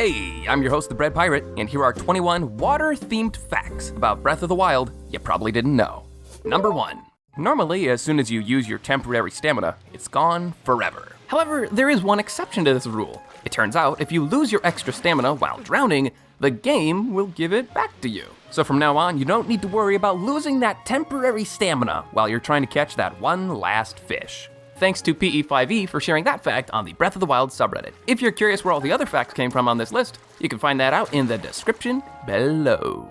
Hey, I'm your host, the Bread Pirate, and here are 21 water-themed facts about Breath of the Wild you probably didn't know. Number 1. Normally, as soon as you use your temporary stamina, it's gone forever. However, there is one exception to this rule. It turns out, if you lose your extra stamina while drowning, the game will give it back to you. So from now on, you don't need to worry about losing that temporary stamina while you're trying to catch that one last fish. Thanks to PE5E for sharing that fact on the Breath of the Wild subreddit. If you're curious where all the other facts came from on this list, you can find that out in the description below.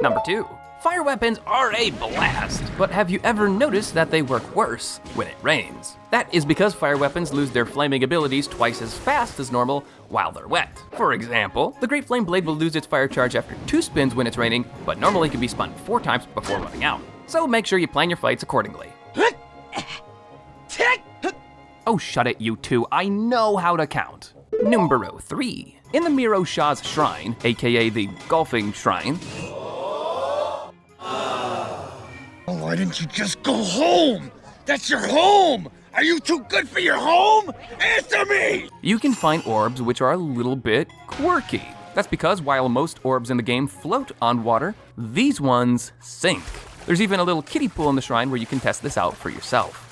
Number 2. Fire weapons are a blast, but have you ever noticed that they work worse when it rains? That is because fire weapons lose their flaming abilities twice as fast as normal while they're wet. For example, the Great Flame Blade will lose its fire charge after 2 spins when it's raining, but normally can be spun 4 times before running out. So make sure you plan your fights accordingly. Oh, shut it, you two. I know how to count. Number 3. In the Miro Shah's Shrine, aka the Golfing Shrine. Why didn't you just go home? That's your home! Are you too good for your home? Answer me! You can find orbs which are a little bit quirky. That's because while most orbs in the game float on water, these ones sink. There's even a little kiddie pool in the shrine where you can test this out for yourself.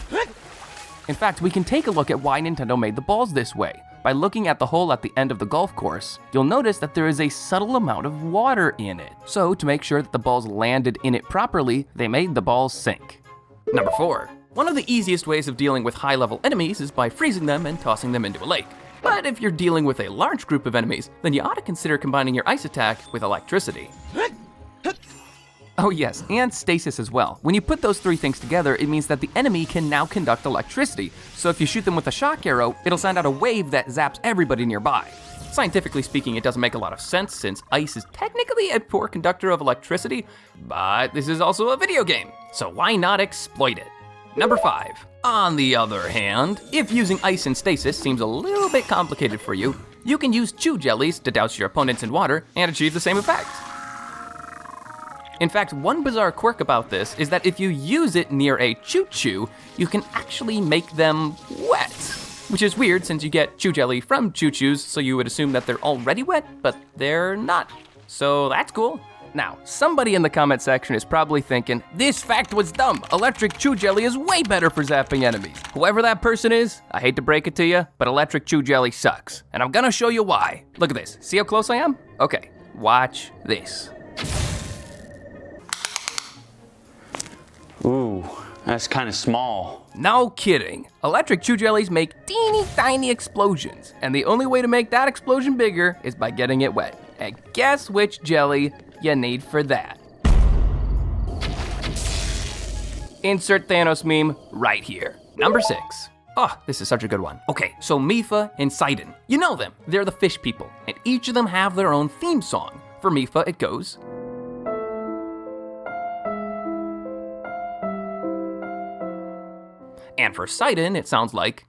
In fact, we can take a look at why Nintendo made the balls this way. By looking at the hole at the end of the golf course, you'll notice that there is a subtle amount of water in it. So to make sure that the balls landed in it properly, they made the balls sink. Number 4. One of the easiest ways of dealing with high-level enemies is by freezing them and tossing them into a lake. But if you're dealing with a large group of enemies, then you ought to consider combining your ice attack with electricity. Oh yes, and stasis as well. When you put those 3 things together, it means that the enemy can now conduct electricity. So if you shoot them with a shock arrow, it'll send out a wave that zaps everybody nearby. Scientifically speaking, it doesn't make a lot of sense since ice is technically a poor conductor of electricity, but this is also a video game, so why not exploit it? Number 5. On the other hand, if using ice and stasis seems a little bit complicated for you, you can use Chu Jellies to douse your opponents in water and achieve the same effect. In fact, one bizarre quirk about this is that if you use it near a choo-choo, you can actually make them wet. Which is weird since you get Chu Jelly from choo-choos, so you would assume that they're already wet, but they're not. So that's cool. Now, somebody in the comment section is probably thinking, this fact was dumb. Electric Chu Jelly is way better for zapping enemies. Whoever that person is, I hate to break it to you, but electric Chu Jelly sucks. And I'm gonna show you why. Look at this. See how close I am? Okay, watch this. Ooh, that's kind of small. No kidding. Electric Chu Jellies make teeny tiny explosions, and the only way to make that explosion bigger is by getting it wet. And guess which jelly you need for that? Insert Thanos meme right here. Number 6. Oh, this is such a good one. Okay, so Mipha and Sidon. You know them. They're the fish people, and each of them have their own theme song. For Mipha, it goes... And for Sidon, it sounds like...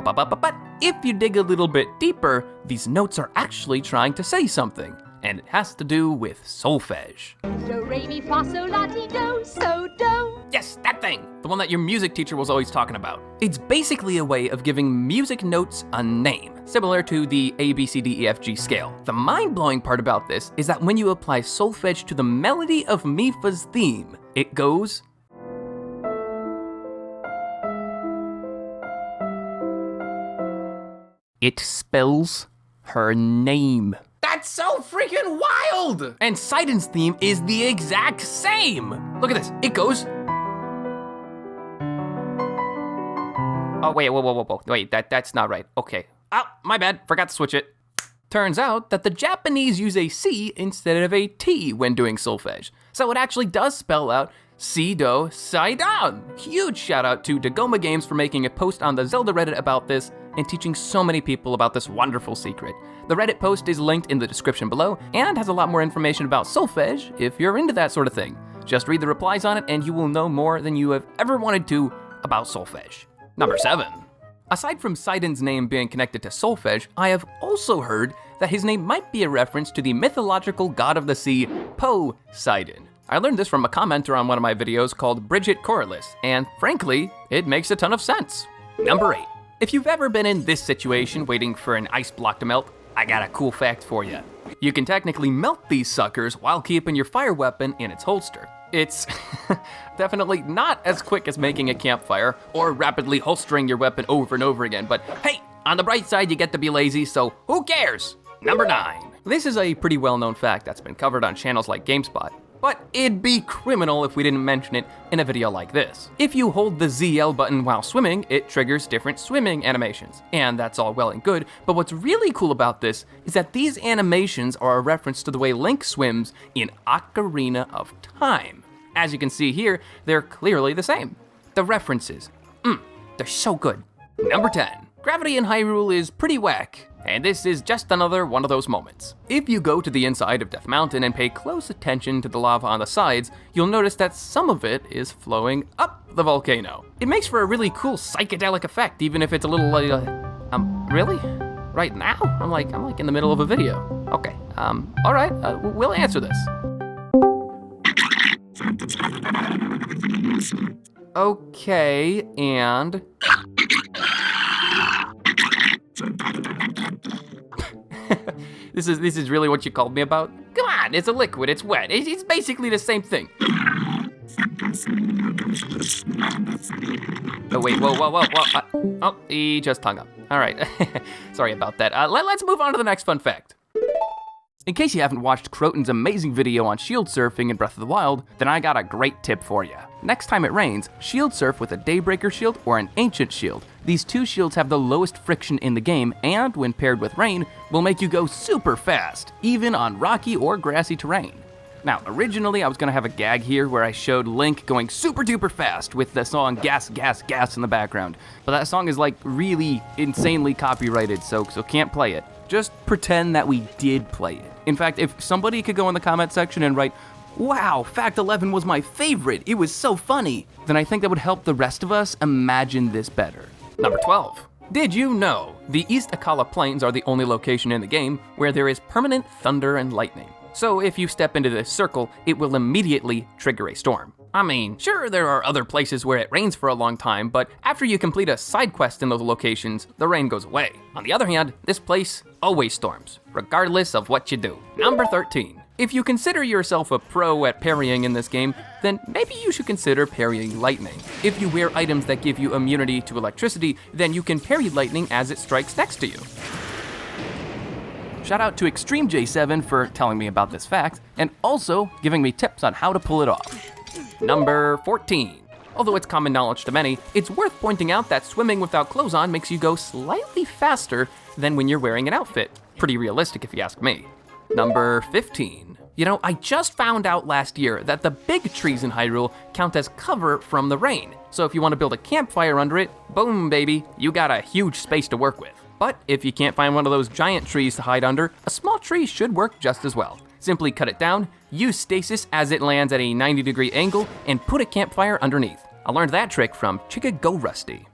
But if you dig a little bit deeper, these notes are actually trying to say something. And it has to do with solfege. Do, re, mi, fa, sol, la, ti, do, so, do. Yes, that thing! The one that your music teacher was always talking about. It's basically a way of giving music notes a name, similar to the A, B, C, D, E, F, G scale. The mind-blowing part about this is that when you apply solfege to the melody of Mipha's theme, it goes... It spells her name. That's so freaking wild! And Sidon's theme is the exact same. Look at this, it goes... Oh, wait, whoa. Wait, that's not right. Okay. Oh, my bad, forgot to switch it. Turns out that the Japanese use a C instead of a T when doing solfege. So it actually does spell out Si-Do Sidon. Huge shout out to Dagoma Games for making a post on the Zelda Reddit about this and teaching so many people about this wonderful secret. The Reddit post is linked in the description below and has a lot more information about solfege if you're into that sort of thing. Just read the replies on it and you will know more than you have ever wanted to about solfege. Number 7. Aside from Sidon's name being connected to solfege, I have also heard that his name might be a reference to the mythological god of the sea, Poseidon. I learned this from a commenter on one of my videos called Bridget Corliss, and frankly, it makes a ton of sense. Number 8. If you've ever been in this situation waiting for an ice block to melt, I got a cool fact for you. You can technically melt these suckers while keeping your fire weapon in its holster. It's definitely not as quick as making a campfire or rapidly holstering your weapon over and over again, but hey, on the bright side, you get to be lazy, so who cares? Number 9. This is a pretty well-known fact that's been covered on channels like GameSpot, but it'd be criminal if we didn't mention it in a video like this. If you hold the ZL button while swimming, it triggers different swimming animations, and that's all well and good, but what's really cool about this is that these animations are a reference to the way Link swims in Ocarina of Time. As you can see here, they're clearly the same. The references, they're so good. Number 10. Gravity in Hyrule is pretty whack, and this is just another one of those moments. If you go to the inside of Death Mountain and pay close attention to the lava on the sides, you'll notice that some of it is flowing up the volcano. It makes for a really cool psychedelic effect, even if it's a little, really? Right now? I'm like in the middle of a video. Okay, all right, we'll answer this. Okay, and... This is really what you called me about? Come on, it's a liquid, it's wet. It's basically the same thing. Oh wait, whoa. Oh, he just hung up. All right, sorry about that. Let's move on to the next fun fact. In case you haven't watched Croton's amazing video on shield surfing in Breath of the Wild, then I got a great tip for you. Next time it rains, shield surf with a Daybreaker shield or an Ancient shield. These two shields have the lowest friction in the game, and when paired with rain, will make you go super fast, even on rocky or grassy terrain. Now, originally I was gonna have a gag here where I showed Link going super duper fast with the song Gas, Gas, Gas in the background, but that song is like really insanely copyrighted, so can't play it. Just pretend that we did play it. In fact, if somebody could go in the comment section and write, "Wow, Fact 11 was my favorite, it was so funny," then I think that would help the rest of us imagine this better. Number 12. Did you know the East Akala Plains are the only location in the game where there is permanent thunder and lightning? So if you step into this circle, it will immediately trigger a storm. I mean, sure, there are other places where it rains for a long time, but after you complete a side quest in those locations, the rain goes away. On the other hand, this place always storms, regardless of what you do. Number 13. If you consider yourself a pro at parrying in this game, then maybe you should consider parrying lightning. If you wear items that give you immunity to electricity, then you can parry lightning as it strikes next to you. Shout out to Extreme J7 for telling me about this fact, and also giving me tips on how to pull it off. Number 14. Although it's common knowledge to many, it's worth pointing out that swimming without clothes on makes you go slightly faster than when you're wearing an outfit. Pretty realistic if you ask me. Number 15. You know, I just found out last year that the big trees in Hyrule count as cover from the rain. So if you want to build a campfire under it, boom baby, you got a huge space to work with. But if you can't find one of those giant trees to hide under, a small tree should work just as well. Simply cut it down, use stasis as it lands at a 90-degree angle, and put a campfire underneath. I learned that trick from Chicagorusty.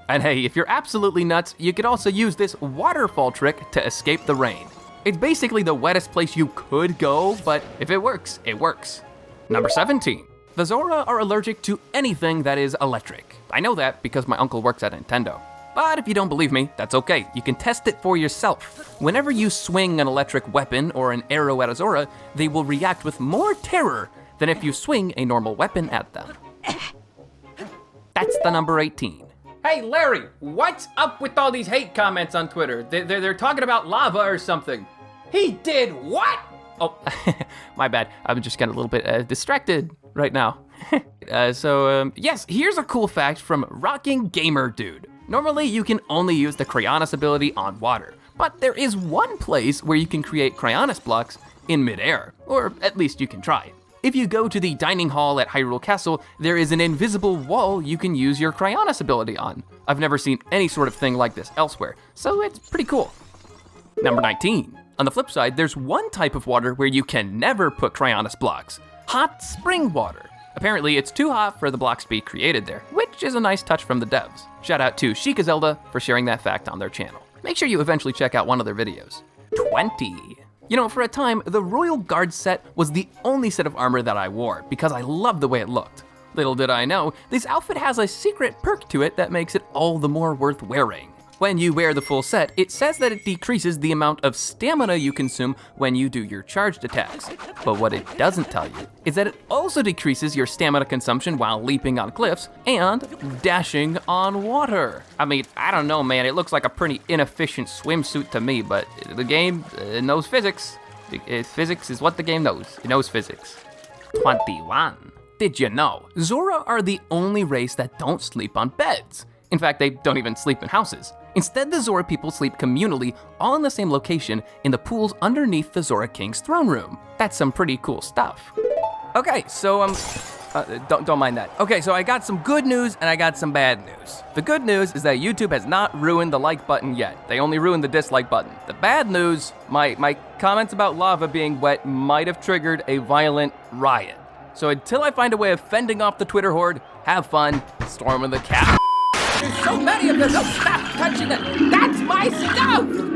And hey, if you're absolutely nuts, you could also use this waterfall trick to escape the rain. It's basically the wettest place you could go, but if it works, it works. Number 17. The Zora are allergic to anything that is electric. I know that because my uncle works at Nintendo. But if you don't believe me, that's okay. You can test it for yourself. Whenever you swing an electric weapon or an arrow at a Zora, they will react with more terror than if you swing a normal weapon at them. That's the number 18. Hey Larry, what's up with all these hate comments on Twitter? They're talking about lava or something. He did what? Oh, my bad. I'm just getting a little bit distracted right now. Yes, here's a cool fact from Rocking Gamer Dude. Normally, you can only use the Cryonis ability on water, but there is one place where you can create Cryonis blocks in midair, or at least you can try. If you go to the dining hall at Hyrule Castle, there is an invisible wall you can use your Cryonis ability on. I've never seen any sort of thing like this elsewhere, so it's pretty cool. Number 19. On the flip side, there's one type of water where you can never put Cryonis blocks. Hot spring water. Apparently, it's too hot for the blocks to be created there, which is a nice touch from the devs. Shout out to Sheikah Zelda for sharing that fact on their channel. Make sure you eventually check out one of their videos. 20. You know, for a time, the Royal Guard set was the only set of armor that I wore because I loved the way it looked. Little did I know, this outfit has a secret perk to it that makes it all the more worth wearing. When you wear the full set, it says that it decreases the amount of stamina you consume when you do your charged attacks. But what it doesn't tell you is that it also decreases your stamina consumption while leaping on cliffs and dashing on water. I mean, I don't know, man, it looks like a pretty inefficient swimsuit to me, but the game knows physics. Physics is what the game knows. It knows physics. 21. Did you know, Zora are the only race that don't sleep on beds? In fact, they don't even sleep in houses. Instead, the Zora people sleep communally, all in the same location, in the pools underneath the Zora King's throne room. That's some pretty cool stuff. Okay, so don't mind that. Okay, so I got some good news and I got some bad news. The good news is that YouTube has not ruined the like button yet. They only ruined the dislike button. The bad news, my comments about lava being wet might have triggered a violent riot. So until I find a way of fending off the Twitter horde, have fun storming the cap. There's so many of them, don't stop touching it. That's my stuff!